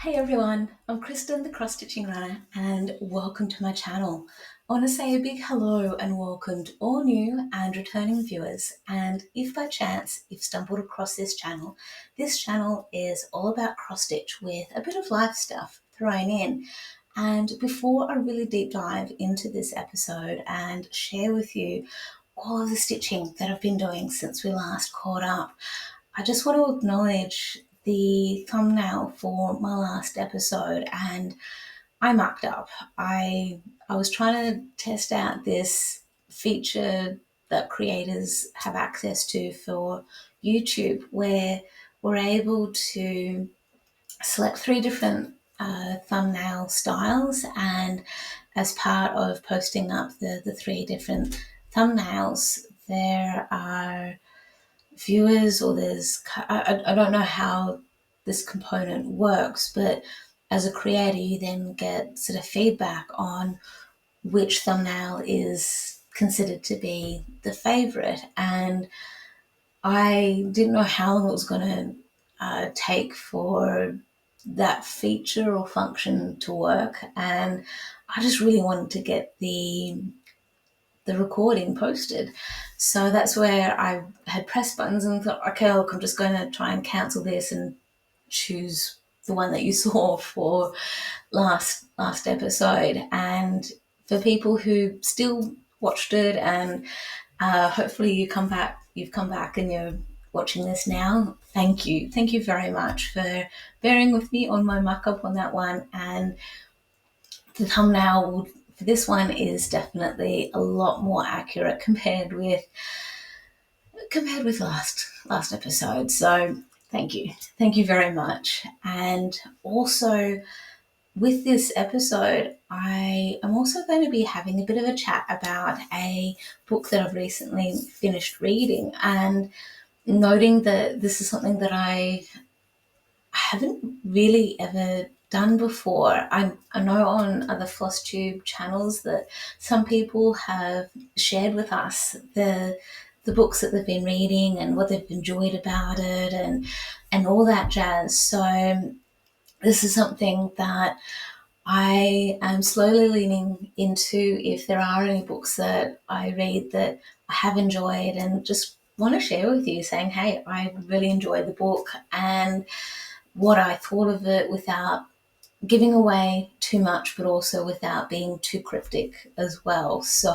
Hey everyone, I'm Kristen the Cross Stitching Runner and welcome to my channel. I want to say a big hello and welcome to all new and returning viewers, and if by chance you've stumbled across this channel is all about cross stitch with a bit of life stuff thrown in. And before I really deep dive into this episode and share with you all of the stitching that I've been doing since we last caught up, I just want to acknowledge the thumbnail for my last episode, and I mucked up. I was trying to test out this feature that creators have access to for YouTube where we're able to select three different thumbnail styles, and as part of posting up the three different thumbnails, there are viewers, or I don't know how this component works, but as a creator you then get sort of feedback on which thumbnail is considered to be the favorite. And I didn't know how long it was going to take for that feature or function to work, and I just really wanted to get the recording posted. So that's where I had pressed buttons and thought, okay, look, I'm just going to try and cancel this and choose the one that you saw for last episode. And for people who still watched it, and hopefully you've come back and you're watching this now, thank you very much for bearing with me on my muck up on that one. And the thumbnail for this one is definitely a lot more accurate compared with last episode. So thank you very much. And also with this episode, I am also going to be having a bit of a chat about a book that I've recently finished reading, and noting that this is something that I haven't really ever done before. I know on other Flosstube channels that some people have shared with us the books that they've been reading and what they've enjoyed about it, and all that jazz. So this is something that I am slowly leaning into. If there are any books that I read that I have enjoyed and just want to share with you, saying, hey, I really enjoyed the book, and what I thought of it without giving away too much, but also without being too cryptic as well. So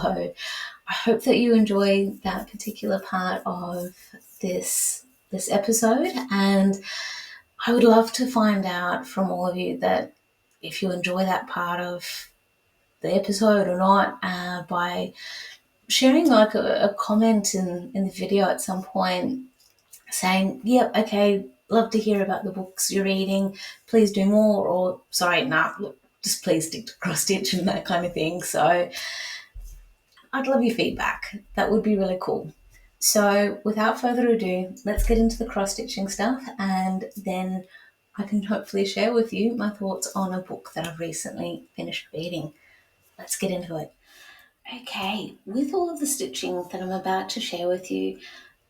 I hope that you enjoy that particular part of this episode, and I would love to find out from all of you that if you enjoy that part of the episode or not, by sharing like a comment in the video at some point saying, yep, yeah, okay, love to hear about the books you're reading, please do more, or sorry, nah, look, just please stick to cross stitch and that kind of thing. So I'd love your feedback. That would be really cool. So without further ado, let's get into the cross stitching stuff, and then I can hopefully share with you my thoughts on a book that I've recently finished reading. Let's get into it. Okay, with all of the stitching that I'm about to share with you,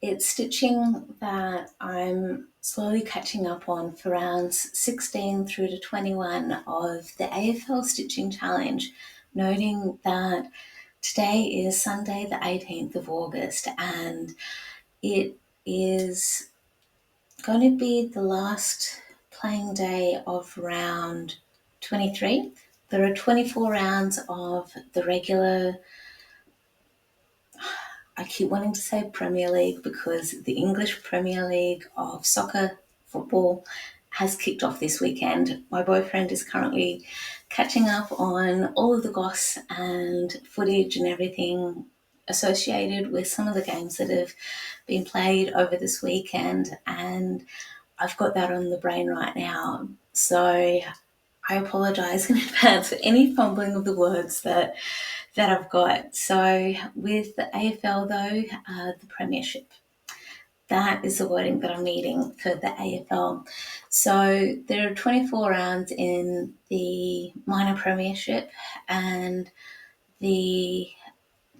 it's stitching that I'm slowly catching up on for rounds 16 through to 21 of the AFL Stitching Challenge, noting that today is Sunday the 18th of August, and it is going to be the last playing day of round 23. There are 24 rounds of the regular, I keep wanting to say Premier League because the English Premier League of soccer, football, has kicked off this weekend. My boyfriend is currently catching up on all of the goss and footage and everything associated with some of the games that have been played over this weekend, and I've got that on the brain right now. So I apologise in advance for any fumbling of the words that I've got. So with the AFL though, the Premiership, that is the wording that I'm needing for the AFL. So there are 24 rounds in the minor Premiership, and the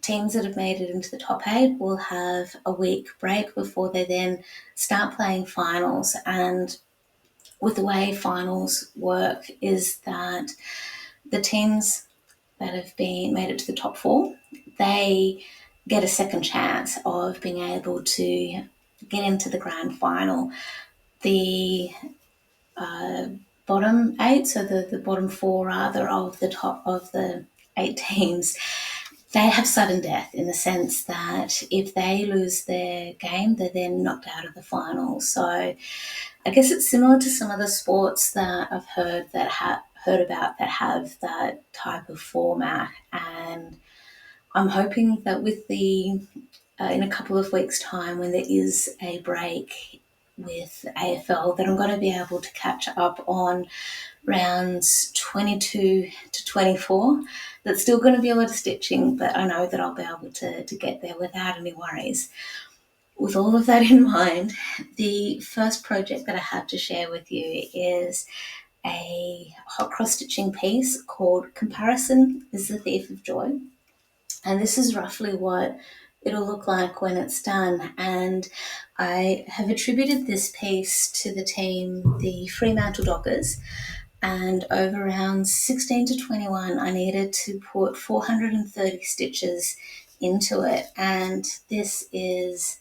teams that have made it into the top 8 will have a week break before they then start playing finals. And with the way finals work is that the teams that have been made it to the top four, they get a second chance of being able to get into the grand final. The bottom eight, so the bottom four rather of the top of the 8 teams, they have sudden death in the sense that if they lose their game, they're then knocked out of the final. So I guess it's similar to some of the sports that I've heard about that have that type of format, and I'm hoping that with the in a couple of weeks' time, when there is a break with AFL, that I'm going to be able to catch up on rounds 22 to 24. That's still going to be a lot of stitching, but I know that I'll be able to get there without any worries. With all of that in mind, the first project that I have to share with you is a hot cross stitching piece called Comparison is the Thief of Joy. And this is roughly what it'll look like when it's done. And I have attributed this piece to the team, the Fremantle Dockers. And over rounds 16 to 21, I needed to put 430 stitches into it. And this is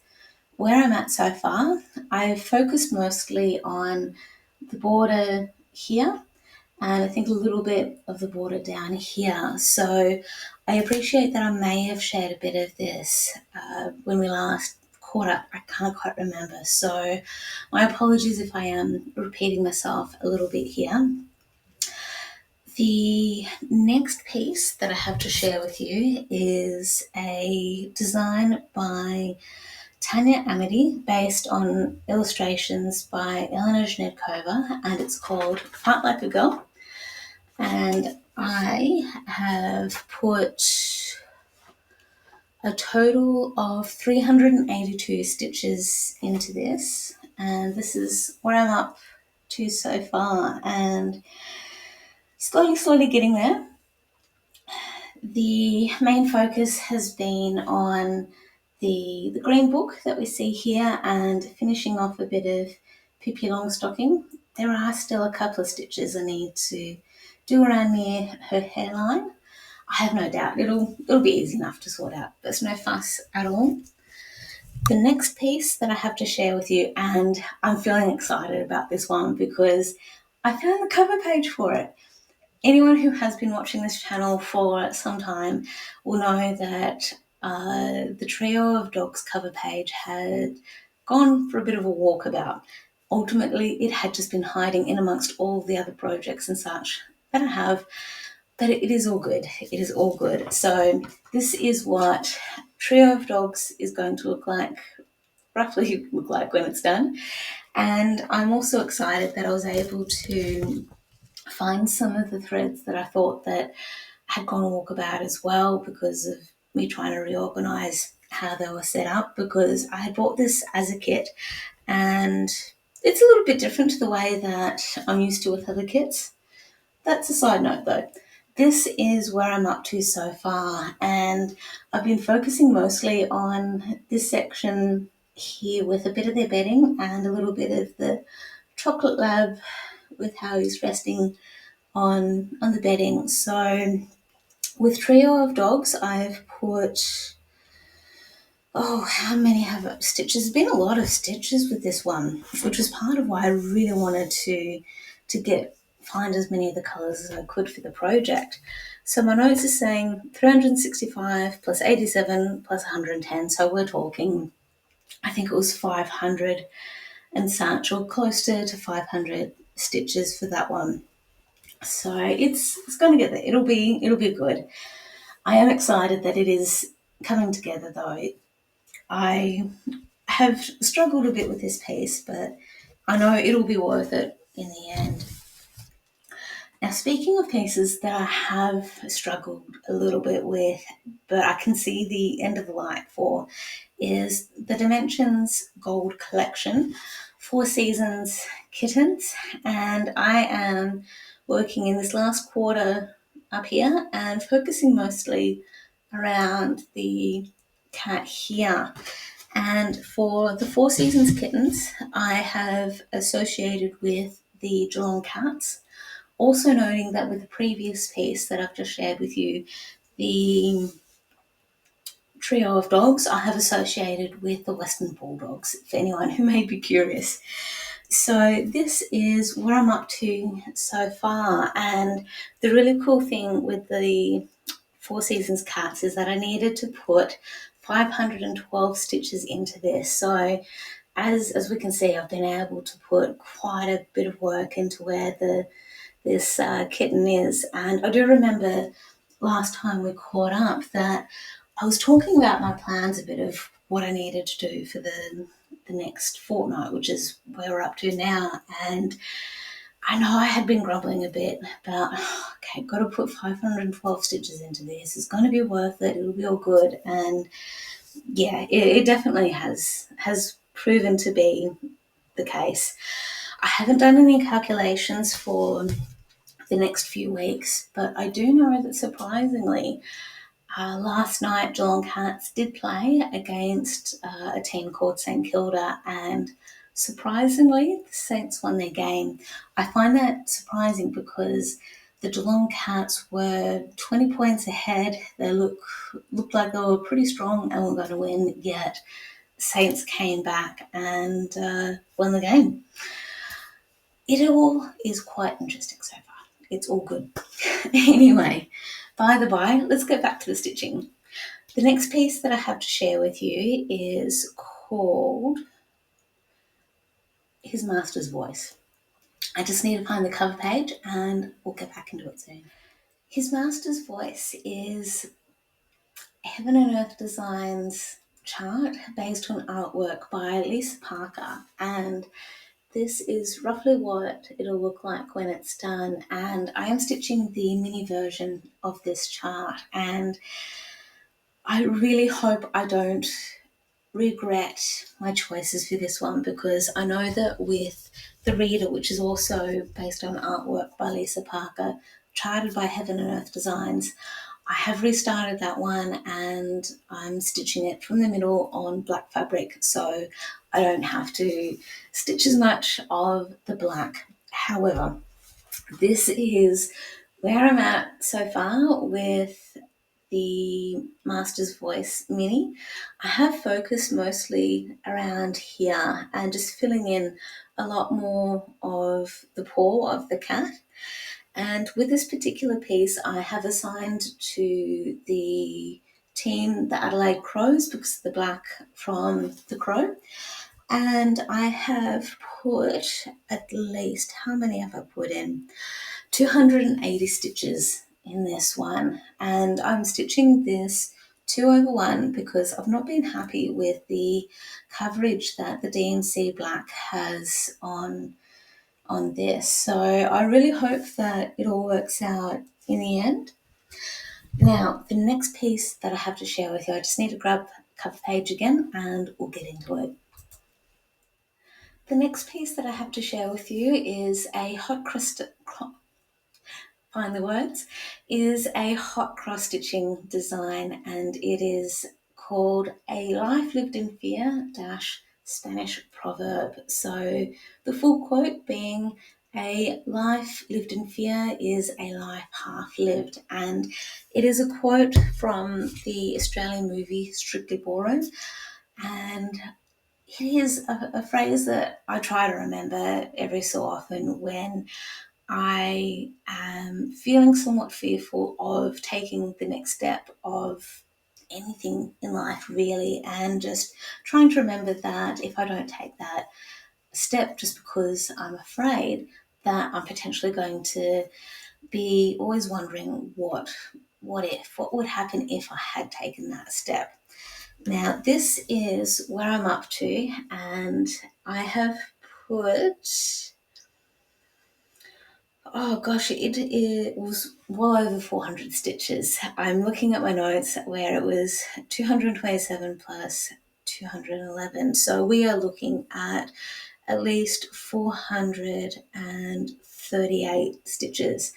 where I'm at so far. I've focused mostly on the border here and I think a little bit of the border down here. So I appreciate that I may have shared a bit of this when we last caught up. I can't quite remember. So my apologies if I am repeating myself a little bit here. The next piece that I have to share with you is a design by Tanya Amity based on illustrations by Elena Zhnedkova, and it's called Fight Like a Girl. And I have put a total of 382 stitches into this, and this is what I'm up to so far, and slowly getting there. The main focus has been on the green book that we see here and finishing off a bit of Pippi Longstocking. There are still a couple of stitches I need to do around near her hairline. I have no doubt it'll be easy enough to sort out. There's no fuss at all. The next piece that I have to share with you, and I'm feeling excited about this one because I found the cover page for it. Anyone who has been watching this channel for some time will know that the Trio of Dogs cover page had gone for a bit of a walkabout. Ultimately, it had just been hiding in amongst all the other projects and such that I have, but it is all good. It is all good. So this is what Trio of Dogs is going to roughly look like when it's done. And I'm also excited that I was able to find some of the threads that I thought that had gone walkabout as well because of me trying to reorganize how they were set up, because I had bought this as a kit and it's a little bit different to the way that I'm used to with other kits. That's a side note though. This is where I'm up to so far, and I've been focusing mostly on this section here with a bit of their bedding and a little bit of the chocolate lab with how he's resting on the bedding. So with Trio of Dogs, I've put, how many have stitches? There's been a lot of stitches with this one, which was part of why I really wanted to find as many of the colours as I could for the project. So my notes are saying 365 plus 87 plus 110. So we're talking, I think it was 500 and such, or close to 500 stitches for that one. So it's going to get there. It'll be good. I am excited that it is coming together though. I have struggled a bit with this piece, but I know it'll be worth it in the end. Now, speaking of pieces that I have struggled a little bit with, but I can see the end of the light for, is the Dimensions Gold Collection, 4 Seasons kittens. And I am working in this last quarter up here and focusing mostly around the cat here. And for the 4 Seasons kittens, I have associated with the Geelong cats. Also noting that with the previous piece that I've just shared with you, the trio of dogs I have associated with the Western Bulldogs, for anyone who may be curious. So this is where I'm up to so far, and the really cool thing with the Four Seasons cats is that I needed to put 512 stitches into this. So as we can see, I've been able to put quite a bit of work into where this kitten is. And I do remember last time we caught up that I was talking about my plans a bit of what I needed to do for the next fortnight, which is where we're up to now. And I know I had been grumbling a bit about, okay, got to put 512 stitches into this. It's going to be worth it. It'll be all good. And yeah, it definitely has proven to be the case. I haven't done any calculations for the next few weeks, but I do know that surprisingly, last night Geelong Cats did play against a team called St Kilda, and surprisingly the Saints won their game. I find that surprising because the Geelong Cats were 20 points ahead. They looked like they were pretty strong and were going to win, yet Saints came back and won the game. It all is quite interesting so far. It's all good. Anyway, by the by, let's go back to the stitching. The next piece that I have to share with you is called His Master's Voice. I just need to find the cover page and we'll get back into it soon. His Master's Voice is Heaven and Earth Designs chart based on artwork by Lisa Parker, and this is roughly what it'll look like when it's done. And I am stitching the mini version of this chart, and I really hope I don't regret my choices for this one, because I know that with The Reader, which is also based on artwork by Lisa Parker, charted by Heaven and Earth Designs, I have restarted that one and I'm stitching it from the middle on black fabric, so I don't have to stitch as much of the black. However, this is where I'm at so far with the Master's Voice Mini. I have focused mostly around here and just filling in a lot more of the paw of the cat. And with this particular piece, I have assigned to the team the Adelaide Crows because of the black from the crow. And I have put at least, how many have I put in? 280 stitches in this one. And I'm stitching this 2/1 because I've not been happy with the coverage that the DMC black has on this. So I really hope that it all works out in the end. Now, the next piece that I have to share with you, I just need to grab the cover page again and we'll get into it. The next piece that I have to share with you is a hot cross, find the words, is a hot cross stitching design, and it is called A Life Lived in Fear - Spanish Proverb. So the full quote being, a life lived in fear is a life half lived. And it is a quote from the Australian movie Strictly Ballroom. And it is a phrase that I try to remember every so often when I am feeling somewhat fearful of taking the next step of anything in life, really, and just trying to remember that if I don't take that step just because I'm afraid, that I'm potentially going to be always wondering what would happen if I had taken that step. Now, this is where I'm up to, and I have put, oh gosh, it was well over 400 stitches. I'm looking at my notes where it was 227 plus 211. So we are looking at least 438 stitches.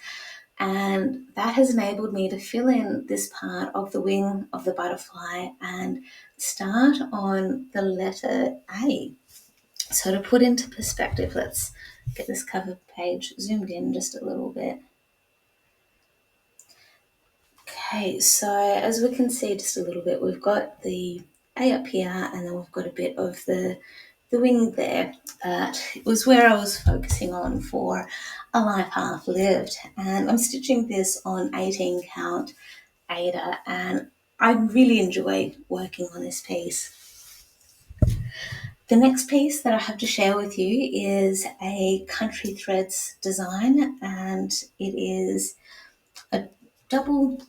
And that has enabled me to fill in this part of the wing of the butterfly and start on the letter A. So to put into perspective, let's get this cover page zoomed in just a little bit. Okay, so as we can see just a little bit, we've got the A up here, and then we've got a bit of the wing there. That was where I was focusing on for A Life Half Lived. And I'm stitching this on 18 count Ada, and I really enjoy working on this piece. The next piece that I have to share with you is a Country Threads design, and it is a double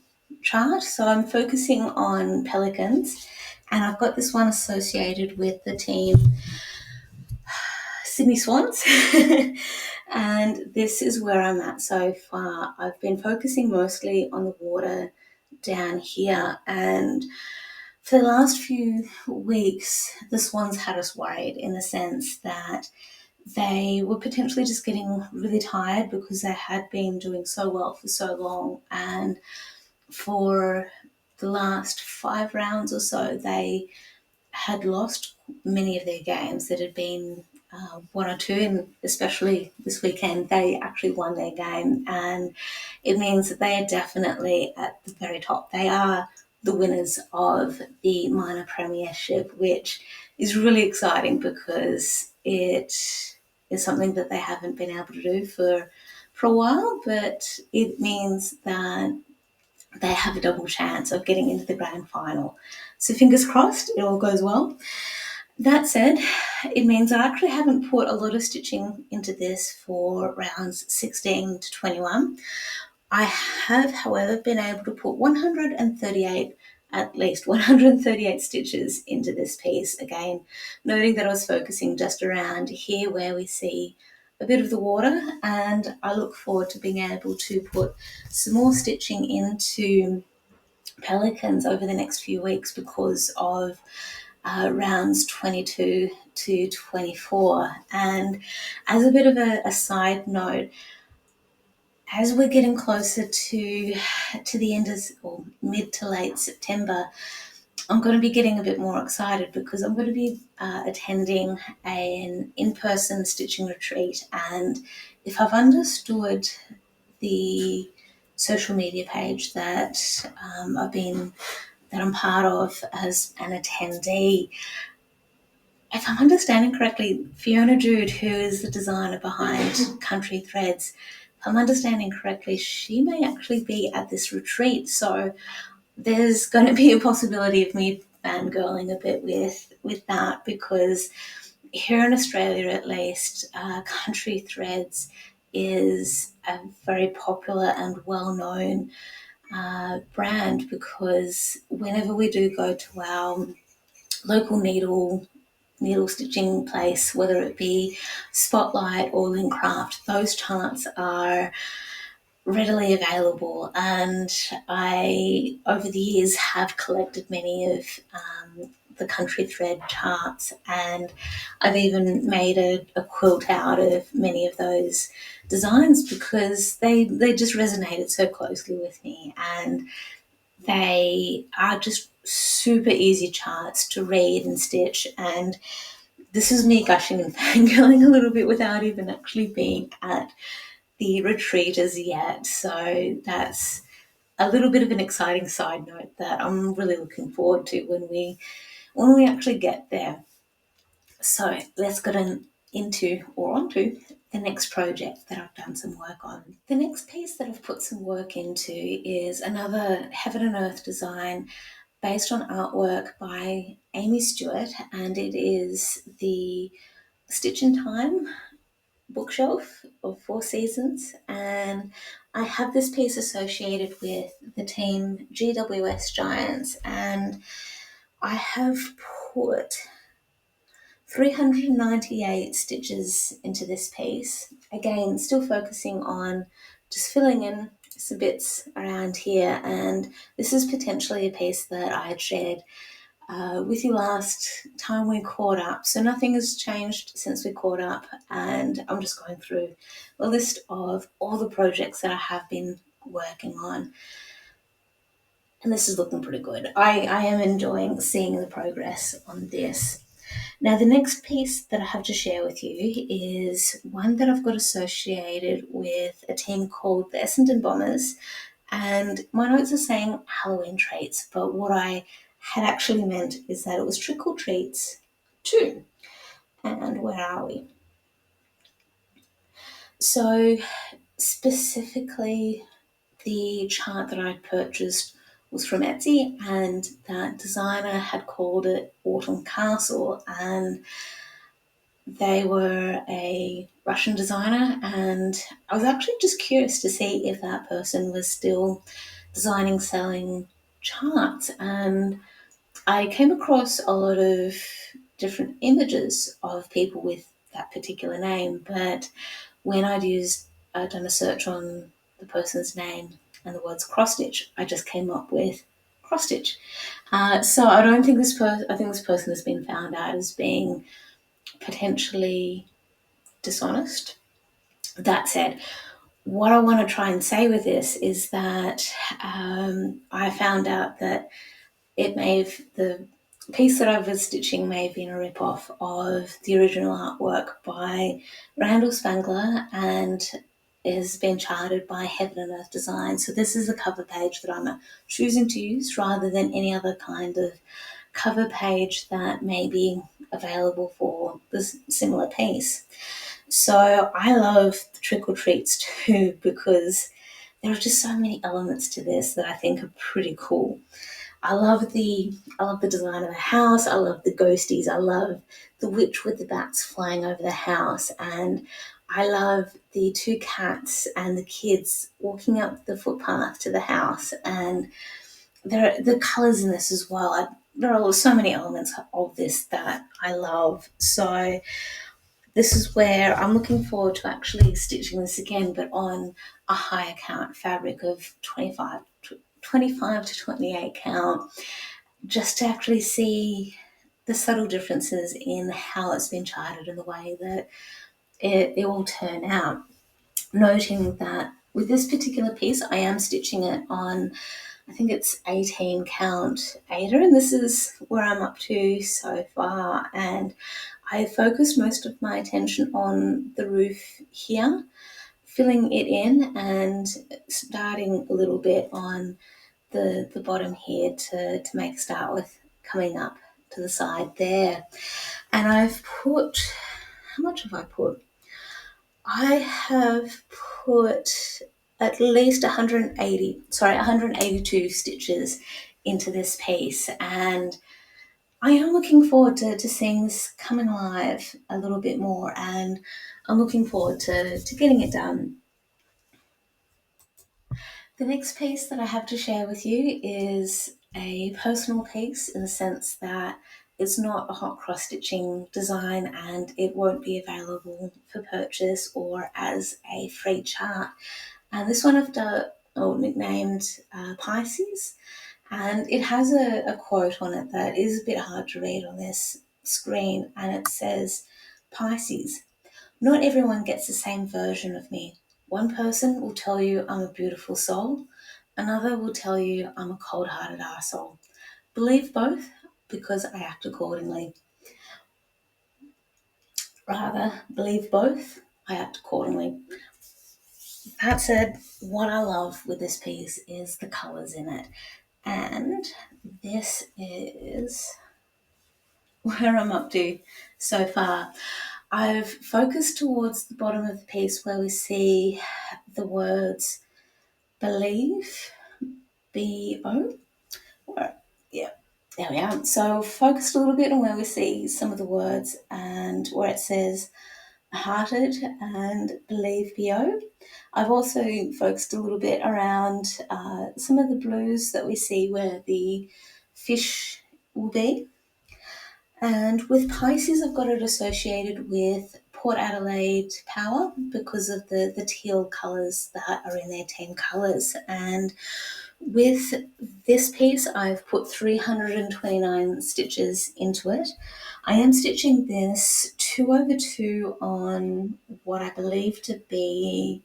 chart. So I'm focusing on pelicans, and I've got this one associated with the team Sydney Swans. And this is where I'm at so far. I've been focusing mostly on the water down here, and for the last few weeks, the Swans had us worried in the sense that they were potentially just getting really tired because they had been doing so well for so long. And for the last 5 rounds or so, they had lost many of their games that had been 1 or 2, and especially this weekend, they actually won their game. And it means that they are definitely at the very top. They are the winners of the minor premiership, which is really exciting because it is something that they haven't been able to do for a while, but it means that they have a double chance of getting into the grand final. So fingers crossed, it all goes well. That said, it means I actually haven't put a lot of stitching into this for rounds 16 to 21. I have, however, been able to put 138, at least 138 stitches into this piece. Again, noting that I was focusing just around here where we see a bit of the water, and I look forward to being able to put some more stitching into pelicans over the next few weeks because of rounds 22 to 24. And as a bit of a side note, as we're getting closer to the end of, or mid to late September, I'm going to be getting a bit more excited because I'm going to be attending an in-person stitching retreat. And if I've understood the social media page that I'm part of as an attendee, if I'm understanding correctly, Fiona Jude, who is the designer behind Country Threads, if I'm understanding correctly, she may actually be at this retreat. So there's going to be a possibility of me fangirling a bit with that, because here in Australia at least, Country Threads is a very popular and well-known brand, because whenever we do go to our local needle stitching place, whether it be Spotlight or Lincraft, those charts are readily available. And I, over the years, have collected many of the Country Thread charts, and I've even made a quilt out of many of those designs because they just resonated so closely with me, and they are just super easy charts to read and stitch. And this is me gushing and fangirling a little bit without even actually being at the retreat as yet. So that's a little bit of an exciting side note that I'm really looking forward to when we actually get there. So let's get onto the next project that I've done some work on. The next piece that I've put some work into is another Heaven and Earth design based on artwork by Amy Stewart, and it is the Stitch in Time bookshelf of 4 seasons. And I have this piece associated with the team GWS Giants, and I have put 398 stitches into this piece. Again, still focusing on just filling in some bits around here, and this is potentially a piece that I had shared with you last time we caught up. So nothing has changed since we caught up, and I'm just going through a list of all the projects that I have been working on. And this is looking pretty good. I am enjoying seeing the progress on this. Now, the next piece that I have to share with you is one that I've got associated with a team called the Essendon Bombers. And my notes are saying Halloween treats, but what I had actually meant is that it was trick or treats too. And where are we? So, specifically, the chart that I purchased was from Etsy, and that designer had called it Autumn Castle, and they were a Russian designer, and I was actually just curious to see if that person was still designing, selling charts. And I came across a lot of different images of people with that particular name, but when I'd done a search on the person's name and the words cross stitch, I just came up with cross stitch. So I don't think I think this person has been found out as being potentially dishonest. That said, what I want to try and say with this is that I found out that the piece that I was stitching may have been a rip-off of the original artwork by Randall Spangler, and it has been charted by Heaven and Earth Design. So this is the cover page that I'm choosing to use rather than any other kind of cover page that may be available for this similar piece. So I love the trick or treats too, because there are just so many elements to this that I think are pretty cool. I love the design of the house. I love the ghosties. I love the witch with the bats flying over the house, and I love the two cats and the kids walking up the footpath to the house. And there are the colours in this as well. There are so many elements of this that I love. So this is where I'm looking forward to actually stitching this again, but on a higher count fabric of 25 to 28 count, just to actually see the subtle differences in how it's been charted and the way that it will turn out. Noting that with this particular piece, I am stitching it on, I think it's 18 count Aida, and this is where I'm up to so far. And I focused most of my attention on the roof here, filling it in and starting a little bit on the bottom here to make a start with coming up to the side there. And I've put, how much have I put? I have put at least 182 stitches into this piece, and I am looking forward to seeing this coming alive a little bit more, and I'm looking forward to getting it done. The next piece that I have to share with you is a personal piece in the sense that it's not a hot cross stitching design and it won't be available for purchase or as a free chart. And this one I've nicknamed Pisces, and it has a quote on it that is a bit hard to read on this screen, and it says, Pisces, not everyone gets the same version of me. One person will tell you I'm a beautiful soul, another will tell you I'm a cold-hearted arsehole. Believe both because I act accordingly. Rather, believe both, I act accordingly. That said, what I love with this piece is the colours in it. And this is where I'm up to so far. I've focused towards the bottom of the piece where we see the words believe, B-O. Yeah, there we are. So focused a little bit on where we see some of the words and where it says hearted and believe B-O. I've also focused a little bit around some of the blues that we see where the fish will be. And with Pisces, I've got it associated with Port Adelaide Power because of the teal colours that are in their team colours. And with this piece, I've put 329 stitches into it. I am stitching this 2/2 on what I believe to be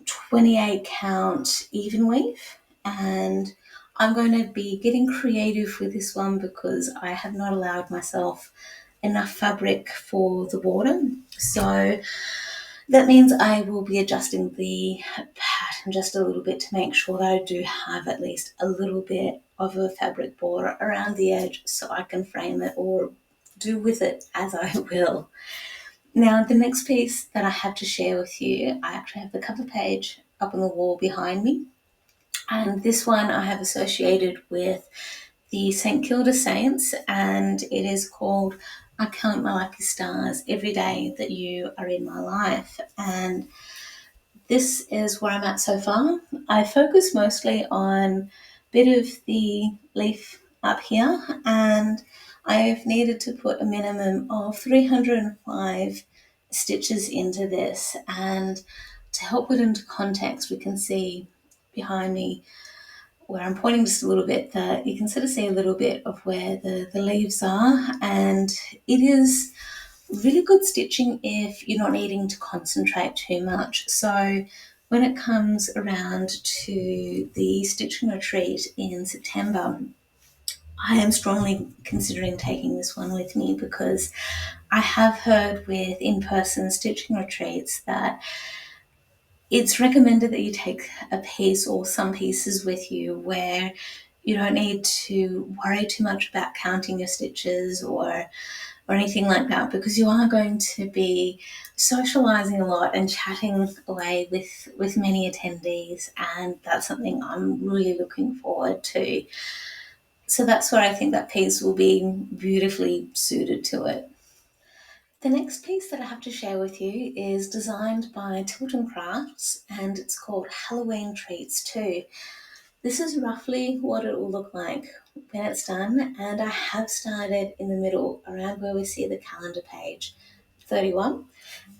28 count even weave, and I'm going to be getting creative with this one because I have not allowed myself enough fabric for the border. So that means I will be adjusting the pattern just a little bit to make sure that I do have at least a little bit of a fabric border around the edge so I can frame it or do with it as I will. Now, the next piece that I have to share with you, I actually have the cover page up on the wall behind me. And this one I have associated with the St. Kilda Saints, and it is called I Count My Lucky Stars Every Day That You Are in My Life. And this is where I'm at so far. I focus mostly on a bit of the leaf up here, and I've needed to put a minimum of 305 stitches into this. And to help put into context, we can see behind me where I'm pointing just a little bit that you can sort of see a little bit of where the leaves are, and it is really good stitching if you're not needing to concentrate too much. So when it comes around to the stitching retreat in September, I am strongly considering taking this one with me because I have heard with in-person stitching retreats that it's recommended that you take a piece or some pieces with you where you don't need to worry too much about counting your stitches or anything like that, because you are going to be socializing a lot and chatting away with many attendees, and that's something I'm really looking forward to. So that's where I think that piece will be beautifully suited to it. The next piece that I have to share with you is designed by Tilton Crafts, and it's called Halloween Treats 2. This is roughly what it will look like when it's done, and I have started in the middle around where we see the calendar page 31,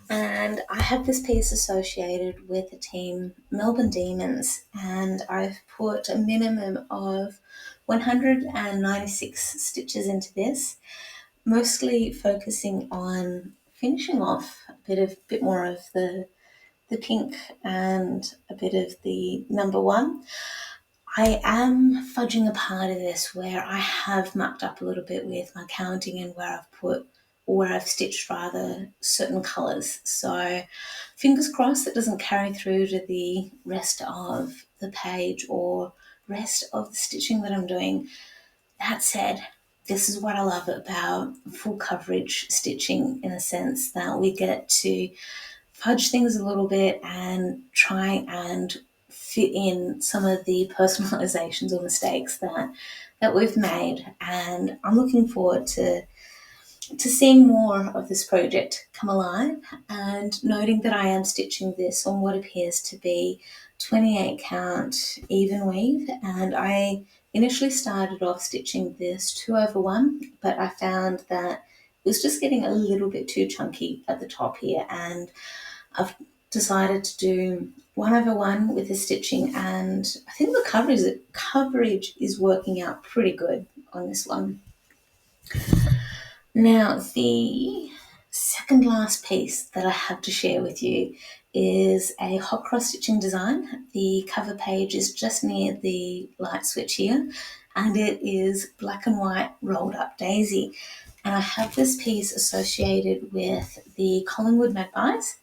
and I have this piece associated with the team Melbourne Demons, and I've put a minimum of 196 stitches into this, mostly focusing on finishing off a bit more of the pink and a bit of the number one. I am fudging a part of this where I have mucked up a little bit with my counting and where I've stitched rather certain colours. So fingers crossed that doesn't carry through to the rest of the page or rest of the stitching that I'm doing. That said, this is what I love about full coverage stitching, in a sense that we get to fudge things a little bit and try and fit in some of the personalizations or mistakes that we've made. And I'm looking forward to seeing more of this project come alive, and noting that I am stitching this on what appears to be 28 count even weave, and I initially started off stitching this 2/1, but I found that it was just getting a little bit too chunky at the top here, and I've decided to do 1/1 with the stitching, and I think the coverage is working out pretty good on this one. Now, the second last piece that I have to share with you is a hot cross stitching design. The cover page is just near the light switch here, and it is black and white rolled up daisy. And I have this piece associated with the Collingwood Magpies.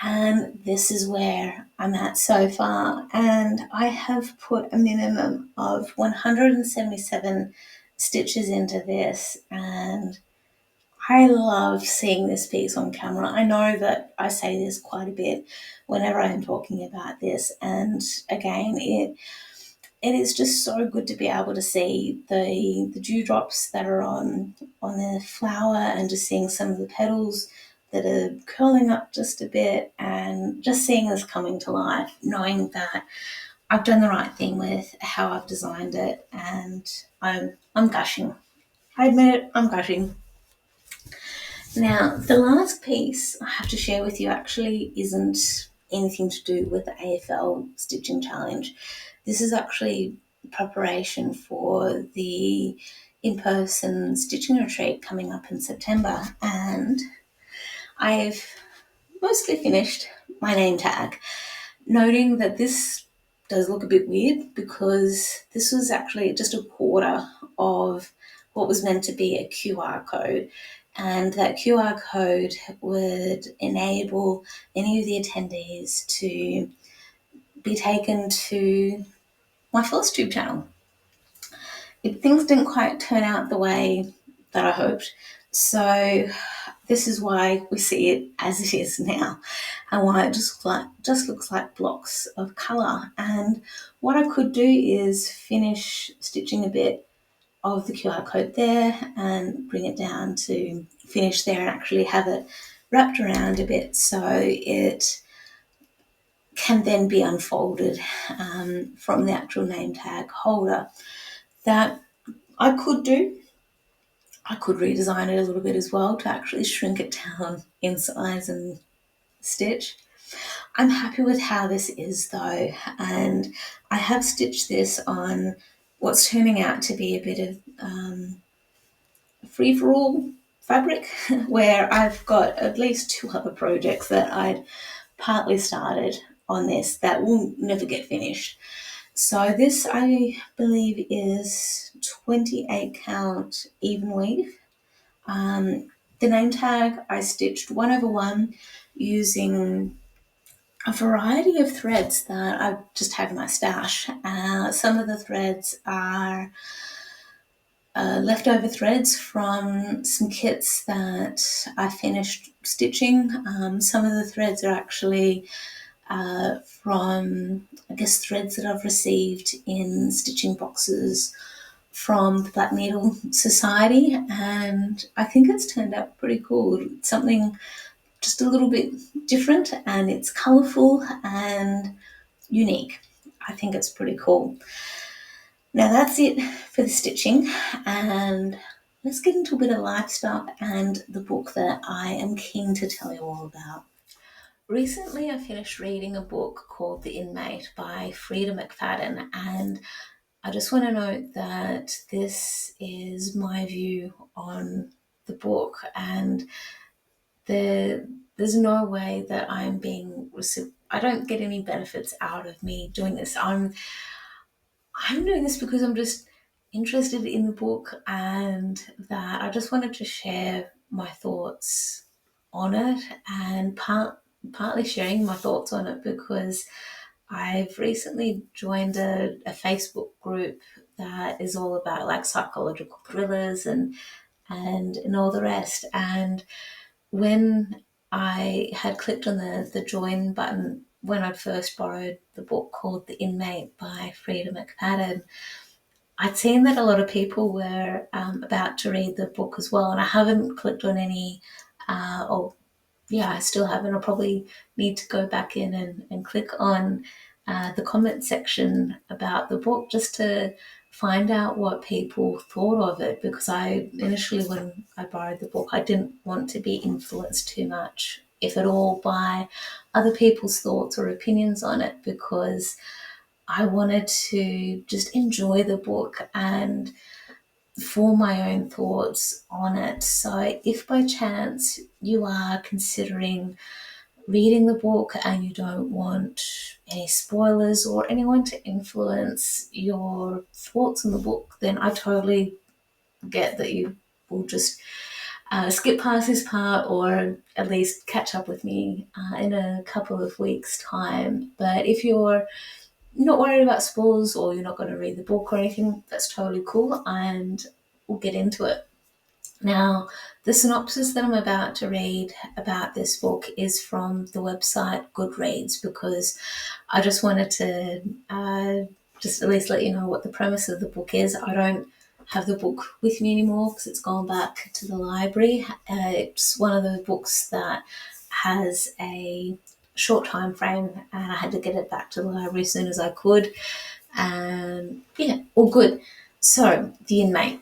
And this is where I'm at so far. And I have put a minimum of 177 stitches into this, and I love seeing this piece on camera. I know that I say this quite a bit whenever I'm talking about this, and again, it is just so good to be able to see the dewdrops that are on the flower, and just seeing some of the petals that are curling up just a bit, and just seeing this coming to life, knowing that I've done the right thing with how I've designed it, and I'm gushing. I admit it, I'm gushing. Now, the last piece I have to share with you actually isn't anything to do with the AFL Stitching Challenge. This is actually preparation for the in-person stitching retreat coming up in September, and I've mostly finished my name tag, noting that this does look a bit weird because this was actually just a quarter of what was meant to be a QR code. And that QR code would enable any of the attendees to be taken to my Flosstube channel. Things didn't quite turn out the way that I hoped. So this is why we see it as it is now, and why it just looks like blocks of colour. And what I could do is finish stitching a bit of the QR code there and bring it down to finish there and actually have it wrapped around a bit so it can then be unfolded from the actual name tag holder. That I could do. I could redesign it a little bit as well to actually shrink it down in size and stitch. I'm happy with how this is though, and I have stitched this on what's turning out to be a bit of free-for-all fabric where I've got at least 2 other projects that I'd partly started on this that will never get finished. So this, I believe, is 28 count even weave. The name tag I stitched 1/1 using a variety of threads that I just have in my stash. Some of the threads are leftover threads from some kits that I finished stitching. Some of the threads are actually from, I guess, threads that I've received in stitching boxes from the Black Needle Society, and I think it's turned out pretty cool. It's something just a little bit different, and it's colourful and unique. I think it's pretty cool. Now that's it for the stitching, and let's get into a bit of life stuff and the book that I am keen to tell you all about. Recently I finished reading a book called The Inmate by Frida McFadden, and I just want to note that this is my view on the book, and there's no way that I don't get any benefits out of me doing this. I'm doing this because I'm just interested in the book, and that I just wanted to share my thoughts on it, and partly sharing my thoughts on it because I've recently joined a Facebook group that is all about like psychological thrillers and all the rest. And when I had clicked on the join button when I'd first borrowed the book called The Inmate by Frida McFadden, I'd seen that a lot of people were about to read the book as well, and I haven't clicked on any, I still haven't. I'll probably need to go back in and click on the comment section about the book just to find out what people thought of it, because I initially, when I borrowed the book, I didn't want to be influenced too much, if at all, by other people's thoughts or opinions on it, because I wanted to just enjoy the book and form my own thoughts on it. So if by chance you are considering reading the book and you don't want any spoilers or anyone to influence your thoughts on the book, then I totally get that you will just skip past this part, or at least catch up with me in a couple of weeks' time. But if you're not worried about spoilers or you're not going to read the book or anything, that's totally cool, and we'll get into it. Now, the synopsis that I'm about to read about this book is from the website Goodreads, because I just wanted to just at least let you know what the premise of the book is. I don't have the book with me anymore because it's gone back to the library. It's one of the books that has a short time frame, and I had to get it back to the library as soon as I could. And yeah, all good. So, The Inmate.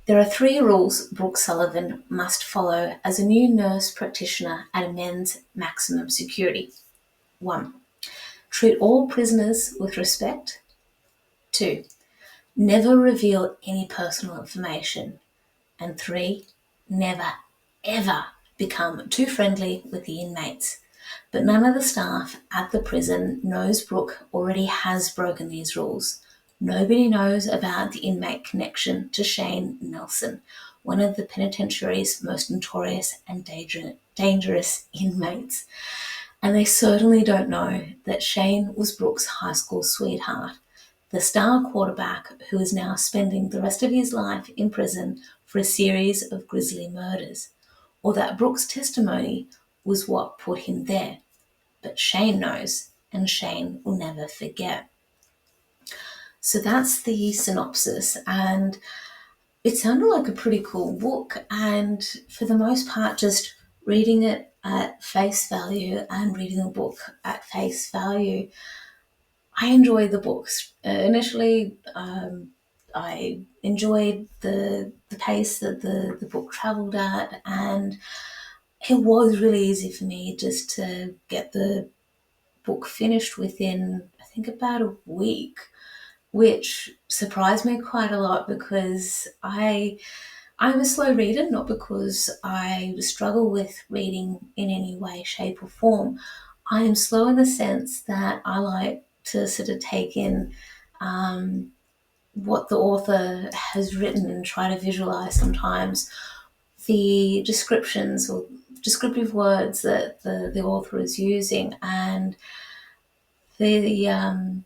There are 3 rules Brooke Sullivan must follow as a new nurse practitioner at a men's maximum security. 1. Treat all prisoners with respect. 2. Never reveal any personal information. And 3. Never, ever become too friendly with the inmates. But none of the staff at the prison knows Brooke already has broken these rules. nobody knows about the inmate connection to Shane Nelson, one of the penitentiary's most notorious and dangerous inmates. And they certainly don't know that Shane was Brooke's high school sweetheart, the star quarterback who is now spending the rest of his life in prison for a series of grisly murders, or that Brooke's testimony was what put him there. But Shane knows, and Shane will never forget. So that's the synopsis, and it sounded like a pretty cool book. And for the most part, just reading it at face value and reading the book at face value, I enjoyed the books. Initially, I enjoyed the pace that the book travelled at, and it was really easy for me just to get the book finished within, I think, about a week, which surprised me quite a lot because I'm a slow reader, not because I struggle with reading in any way, shape, or form. I am slow in the sense that I like to sort of take in what the author has written and try to visualize sometimes the descriptions or descriptive words that the author is using, and the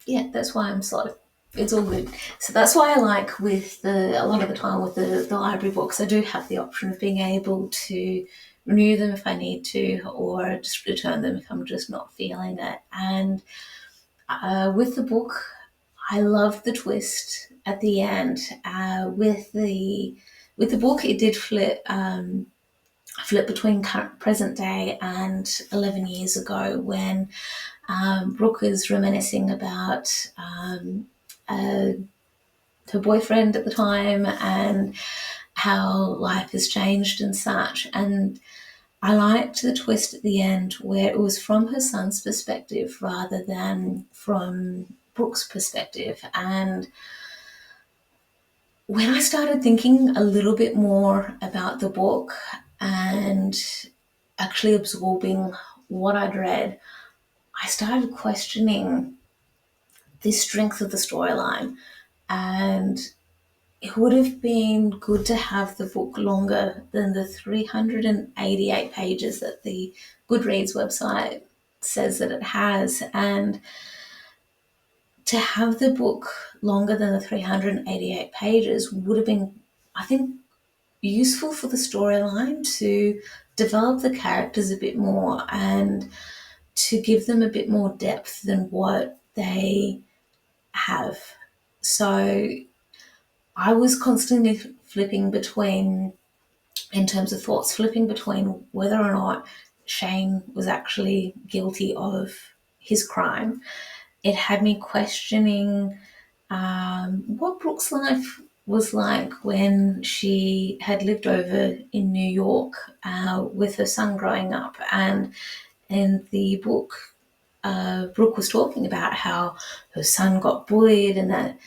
yeah, that's why I'm slow. It's all good. So that's why I like with a lot of the time with the library books, I do have the option of being able to renew them if I need to, or just return them if I'm just not feeling it. And with the book, I love the twist at the end. With the book, it did flip between present day and 11 years ago when Brooke is reminiscing about uh, her boyfriend at the time and how life has changed and such. And I liked the twist at the end where it was from her son's perspective rather than from Brooke's perspective. And when I started thinking a little bit more about the book and actually absorbing what I'd read, I started questioning the strength of the storyline. And it would have been good to have the book longer than the 388 pages that the Goodreads website says that it has. And to have the book longer than the 388 pages would have been, I think, useful for the storyline to develop the characters a bit more and to give them a bit more depth than what they have. So I was constantly flipping between, in terms of thoughts, flipping between whether or not Shane was actually guilty of his crime. It had me questioning what Brooke's life was like when she had lived over in New York with her son growing up. And in the book, Brooke was talking about how her son got bullied and that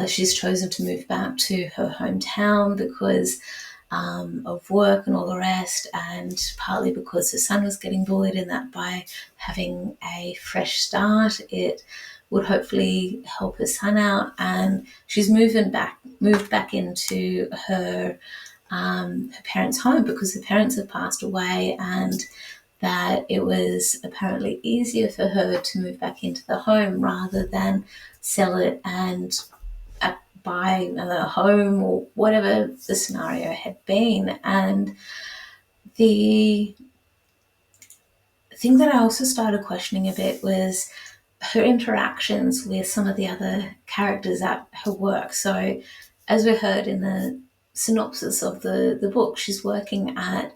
she's chosen to move back to her hometown because of work and all the rest, and partly because her son was getting bullied, and that by having a fresh start, it would hopefully help her son out. And she's moved back into her parents' home because her parents have passed away, and that it was apparently easier for her to move back into the home rather than sell it and buy another home or whatever the scenario had been. And the thing that I also started questioning a bit was her interactions with some of the other characters at her work. So, as we heard in the synopsis of the book, she's working at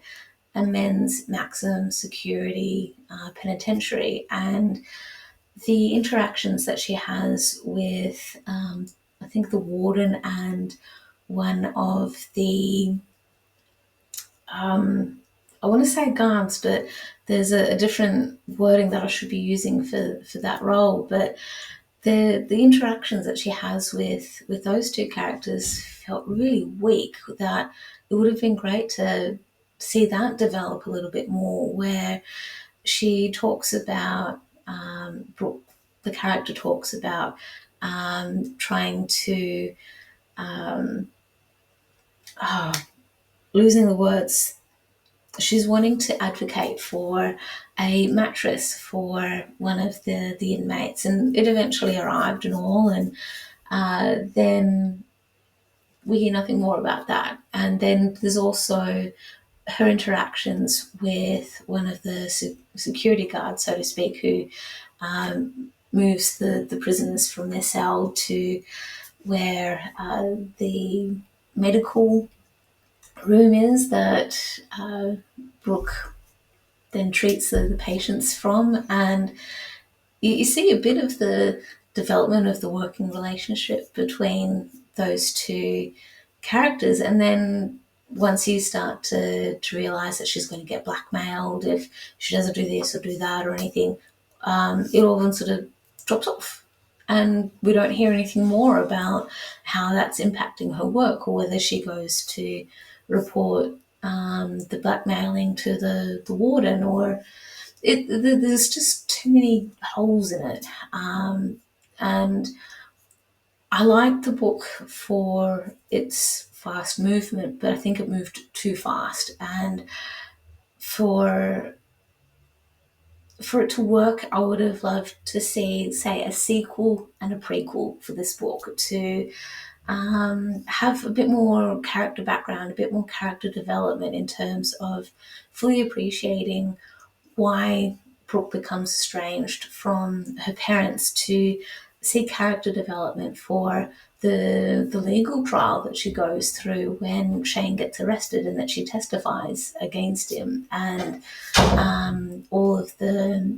a men's maximum security penitentiary, and the interactions that she has with, I think, the warden and one of the, I want to say guards, but there's a different wording that I should be using for that role. But the interactions that she has with those two characters felt really weak. That it would have been great to see that develop a little bit more, where she talks about Brooke, the character talks about trying to losing the words. She's wanting to advocate for a mattress for one of the inmates, and it eventually arrived and all, and then we hear nothing more about that. And then there's also her interactions with one of the security guards, so to speak, who moves the prisoners from their cell to where the medical room is that Brooke then treats the patients from. And you see a bit of the development of the working relationship between those two characters. And then once you start to realize that she's going to get blackmailed if she doesn't do this or do that or anything, it all then sort of drops off. And we don't hear anything more about how that's impacting her work or whether she goes to report the blackmailing to the warden, or there's just too many holes in it. And I like the book for its fast movement, but I think it moved too fast. And for it to work, I would have loved to see, say, a sequel and a prequel for this book to have a bit more character background, a bit more character development in terms of fully appreciating why Brooke becomes estranged from her parents, to see character development for the legal trial that she goes through when Shane gets arrested and that she testifies against him, and all of the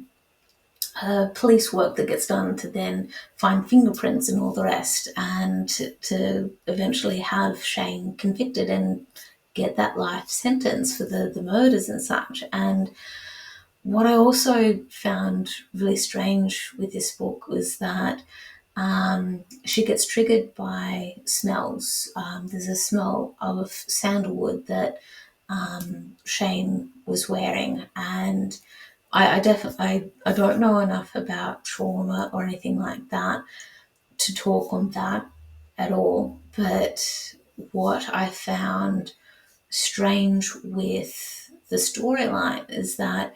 police work that gets done to then find fingerprints and all the rest, and to eventually have Shane convicted and get that life sentence for the murders and such. And what I also found really strange with this book was that she gets triggered by smells. There's a smell of sandalwood that Shane was wearing, and I definitely I don't know enough about trauma or anything like that to talk on that at all. But what I found strange with the storyline is that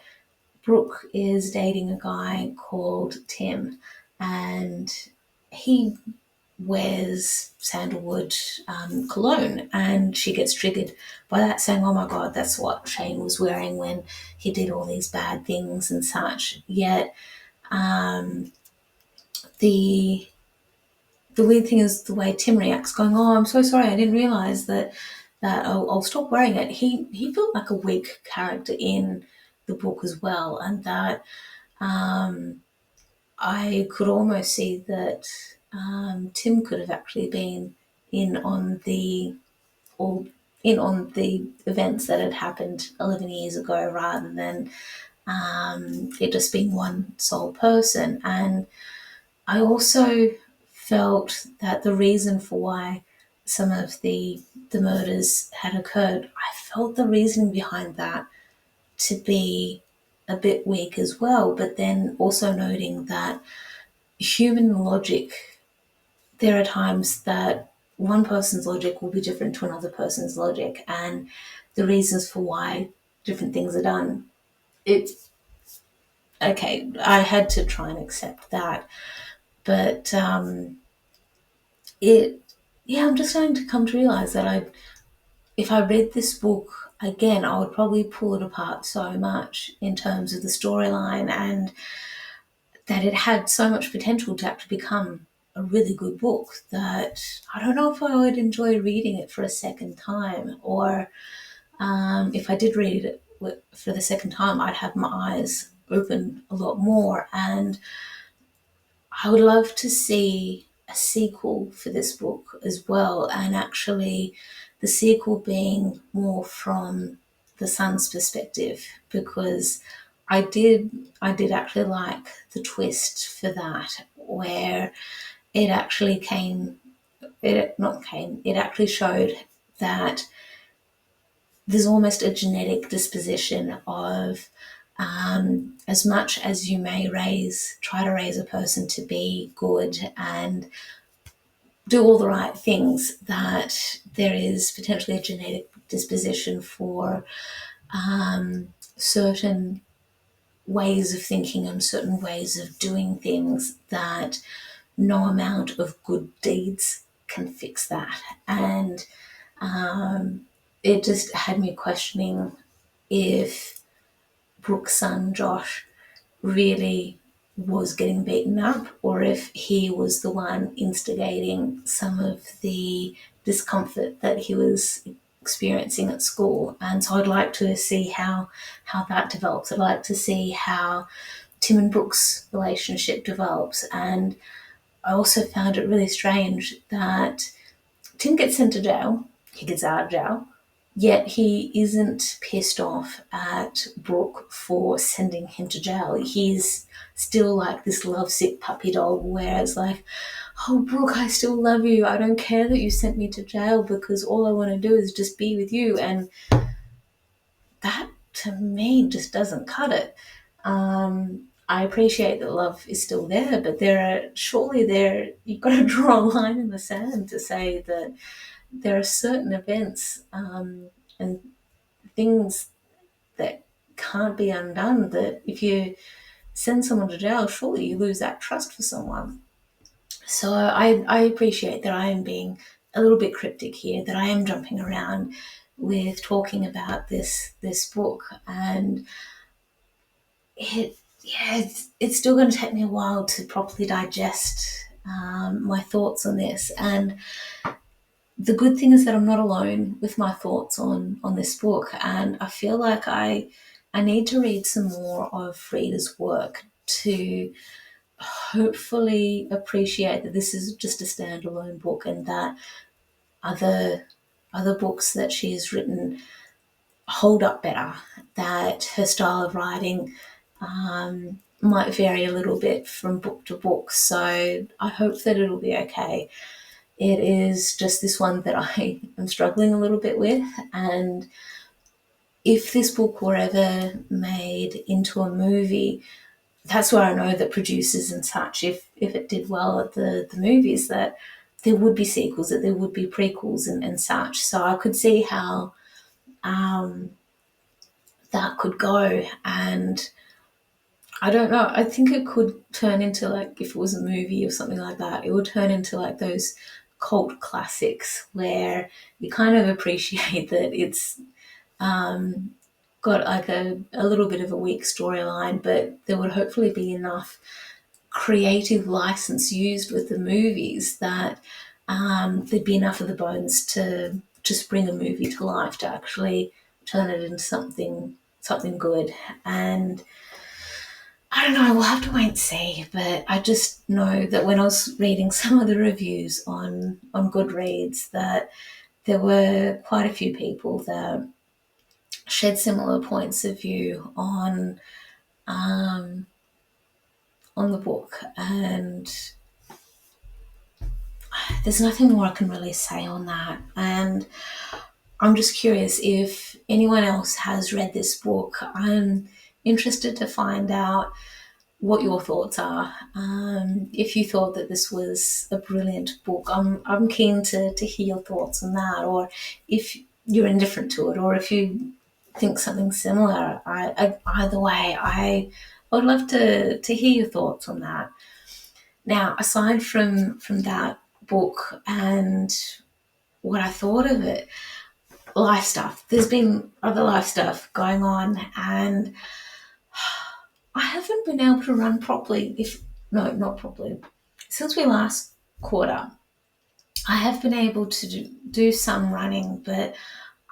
Brooke is dating a guy called Tim, and he wears sandalwood cologne, and she gets triggered by that, saying, "Oh my God, that's what Shane was wearing when he did all these bad things and such." Yet the weird thing is the way Tim reacts, going, "Oh, I'm so sorry, I didn't realize that I'll stop wearing it." He felt like a weak character in the book as well, and that I could almost see that Tim could have actually been in on the or in on the events that had happened 11 years ago, rather than it just being one sole person. And I also felt that the reason for why some of the murders had occurred, I felt the reasoning behind that to be a bit weak as well. But then also noting that human logic, there are times that one person's logic will be different to another person's logic, and the reasons for why different things are done. It's okay. I had to try and accept that, but it, yeah, I'm just starting to come to realize that if I read this book again, I would probably pull it apart so much in terms of the storyline, and that it had so much potential to actually become a really good book that I don't know if I would enjoy reading it for a second time, or if I did read it for the second time, I'd have my eyes open a lot more. And I would love to see a sequel for this book as well, and actually the sequel being more from the son's perspective, because I did actually like the twist for that, where it actually it actually showed that there's almost a genetic disposition of As much as you may try to raise a person to be good and do all the right things, that there is potentially a genetic disposition for certain ways of thinking and certain ways of doing things that no amount of good deeds can fix that. And it just had me questioning if Brooke's son Josh really was getting beaten up, or if he was the one instigating some of the discomfort that he was experiencing at school. And so I'd like to see how that develops. I'd like to see how Tim and Brooke's relationship develops. And I also found it really strange that Tim gets sent to jail, he gets out of jail, yet he isn't pissed off at Brooke for sending him to jail. He's still like this lovesick puppy dog, whereas like, oh, Brooke, I still love you. I don't care that you sent me to jail because all I want to do is just be with you. And that to me just doesn't cut it. I appreciate that love is still there, but you've got to draw a line in the sand to say that there are certain events and things that can't be undone, that if you send someone to jail, surely you lose that trust for someone. So I appreciate that I am being a little bit cryptic here, that I am jumping around with talking about this book, and it's still going to take me a while to properly digest my thoughts on this. And the good thing is that I'm not alone with my thoughts on this book, and I feel like I need to read some more of Frida's work to hopefully appreciate that this is just a standalone book, and that other books that she's written hold up better, that her style of writing might vary a little bit from book to book. So I hope that it'll be okay. It is just this one that I am struggling a little bit with, and if this book were ever made into a movie, that's where I know that producers and such, if it did well at the movies, that there would be sequels, that there would be prequels and such. So I could see how that could go. And I don't know, I think it could turn into, like, if it was a movie or something like that, it would turn into like those cult classics where you kind of appreciate that it's got like a little bit of a weak storyline, but there would hopefully be enough creative license used with the movies that there'd be enough of the bones to just bring a movie to life, to actually turn it into something good. And I don't know, we'll have to wait and see, but I just know that when I was reading some of the reviews on Goodreads, that there were quite a few people that shared similar points of view on the book, and there's nothing more I can really say on that. And I'm just curious if anyone else has read this book. I'm interested to find out what your thoughts are. If you thought that this was a brilliant book, I'm keen to hear your thoughts on that, or if you're indifferent to it, or if you think something similar. Either way, I would love to hear your thoughts on that. Now, aside from that book and what I thought of it, life stuff. There's been other life stuff going on, and I haven't been able to run properly. Not properly. Since we last caught up, I have been able to do some running, but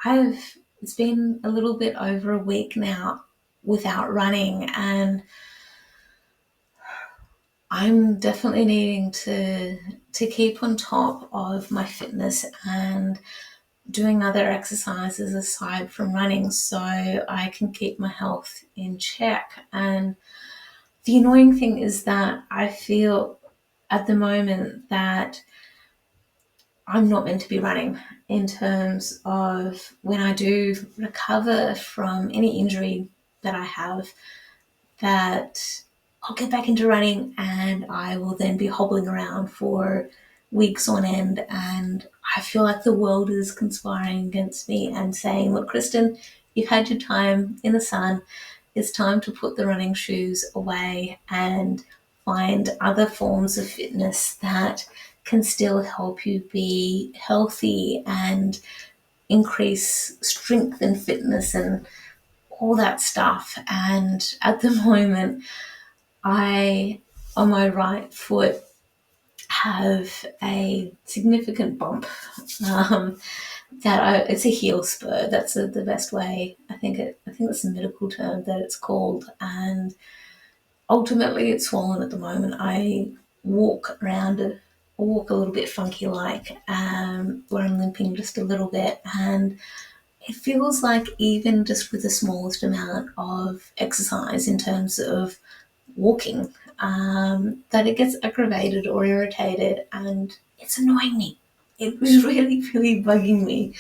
it's been a little bit over a week now without running, and I'm definitely needing to keep on top of my fitness and doing other exercises aside from running, so I can keep my health in check. And the annoying thing is that I feel at the moment that I'm not meant to be running, in terms of when I do recover from any injury that I have that I'll get back into running and I will then be hobbling around for weeks on end. And I feel like the world is conspiring against me and saying, look, Kristen, you've had your time in the sun. It's time to put the running shoes away and find other forms of fitness that can still help you be healthy and increase strength and fitness and all that stuff. And at the moment, I, on my right foot, have a significant bump. Um, it's a heel spur. That's the best way. I think that's the medical term that it's called. And ultimately, it's swollen at the moment. I walk around, walk a little bit funky, like where I'm limping just a little bit, and it feels like even just with the smallest amount of exercise in terms of walking, that it gets aggravated or irritated and it's annoying me. It was really, really bugging me.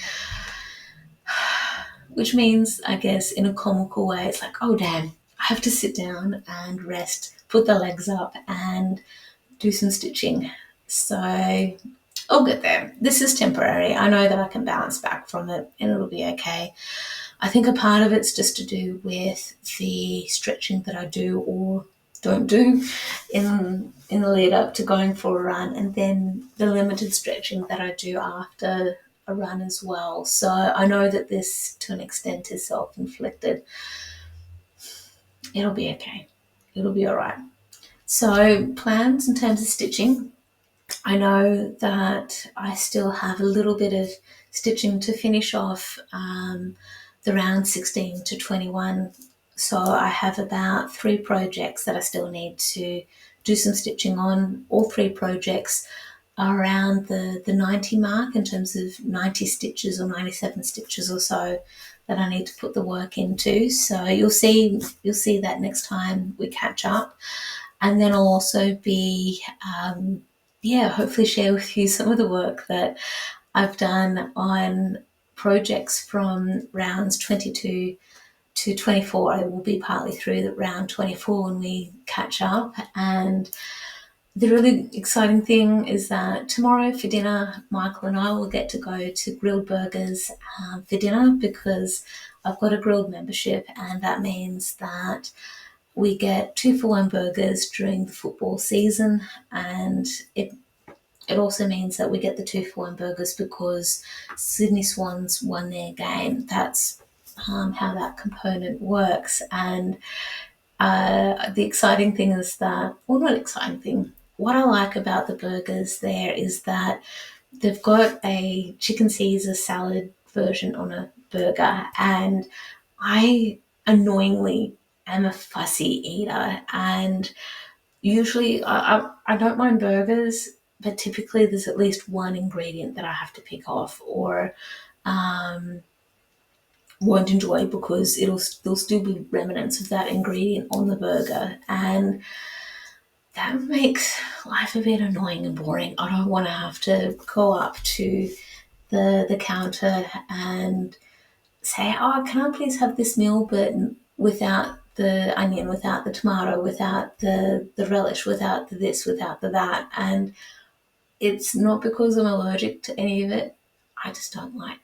Which means, I guess, in a comical way, it's like, oh damn, I have to sit down and rest, put the legs up and do some stitching. So I'll get there. This is temporary. I know that I can bounce back from it and it'll be okay. I think a part of it's just to do with the stretching that I do or don't do in the lead up to going for a run, and then the limited stretching that I do after a run as well. So I know that this to an extent is self-inflicted. It'll be okay. It'll be all right. So plans in terms of stitching, I know that I still have a little bit of stitching to finish off the round 16 to 21. So I have about 3 projects that I still need to do some stitching on. All 3 projects are around the 90 mark in terms of 90 stitches or 97 stitches or so that I need to put the work into. So you'll see that next time we catch up. And then I'll also be hopefully share with you some of the work that I've done on projects from rounds 22 to 24. I will be partly through the round 24 when we catch up. And the really exciting thing is that tomorrow for dinner, Michael and I will get to go to Grilled Burgers for dinner because I've got a grilled membership, and that means that we get 2-for-1 burgers during the football season, and it also means that we get the 2-for-1 burgers because Sydney Swans won their game. That's how that component works. And the exciting thing is that, well, not exciting thing, what I like about the burgers there is that they've got a chicken Caesar salad version on a burger, and I annoyingly am a fussy eater, and usually I don't mind burgers, but typically there's at least one ingredient that I have to pick off or won't enjoy because there'll still be remnants of that ingredient on the burger, and that makes life a bit annoying and boring. I don't want to have to go up to the counter and say, oh, can I please have this meal, but without the onion, without the tomato, without the relish, without the this, without the that. And it's not because I'm allergic to any of it. I just don't like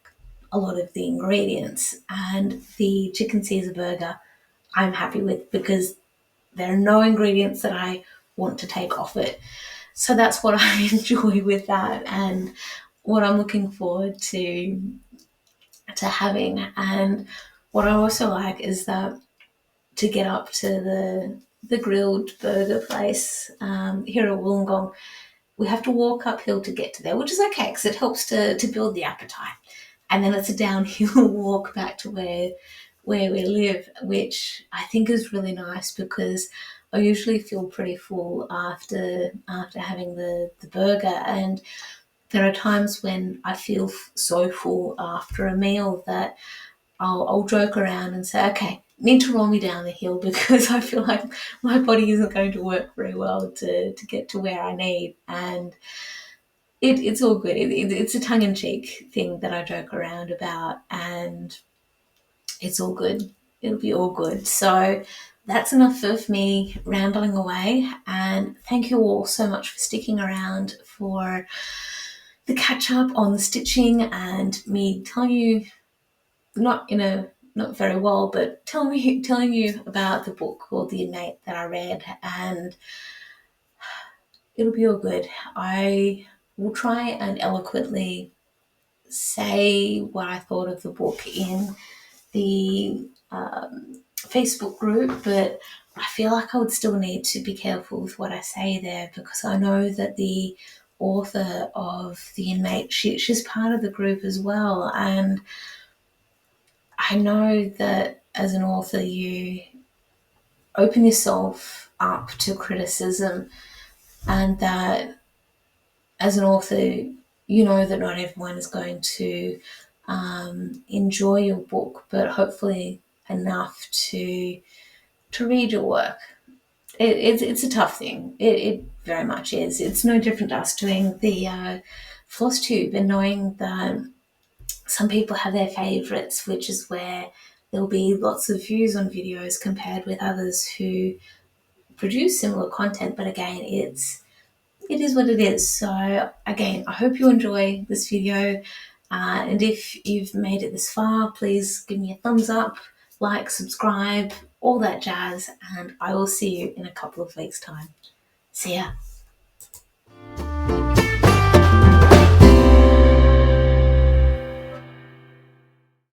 a lot of the ingredients. And the chicken Caesar burger, I'm happy with because there are no ingredients that I want to take off it. So that's what I enjoy with that and what I'm looking forward to having. And what I also like is that to get up to the grilled burger place here at Wollongong, we have to walk uphill to get to there, which is okay because it helps to build the appetite. And then it's a downhill walk back to where we live, which I think is really nice because I usually feel pretty full after having the burger, and there are times when I feel so full after a meal that I'll joke around and say, okay, need to roll me down the hill because I feel like my body isn't going to work very well to get to where I need. And it's all good. It's a tongue-in-cheek thing that I joke around about, and it's all good. it'll be all good. So that's enough of me rambling away, and thank you all so much for sticking around for the catch up on the stitching and me telling you, not in a not very well, but telling you about the book called The Innate that I read, and it'll be all good. I will try and eloquently say what I thought of the book in the Facebook group, but I feel like I would still need to be careful with what I say there, because I know that the author of The Inmate, she's part of the group as well, and I know that as an author you open yourself up to criticism, and that as an author you know that not everyone is going to enjoy your book, but hopefully enough to read your work. It's a tough thing. It very much is. It's no different to us doing the Flosstube and knowing that some people have their favourites, which is where there'll be lots of views on videos compared with others who produce similar content. But again, it is what it is. So again, I hope you enjoy this video. And if you've made it this far, please give me a thumbs up, like, subscribe, all that jazz, and I will see you in a couple of weeks' time. See ya.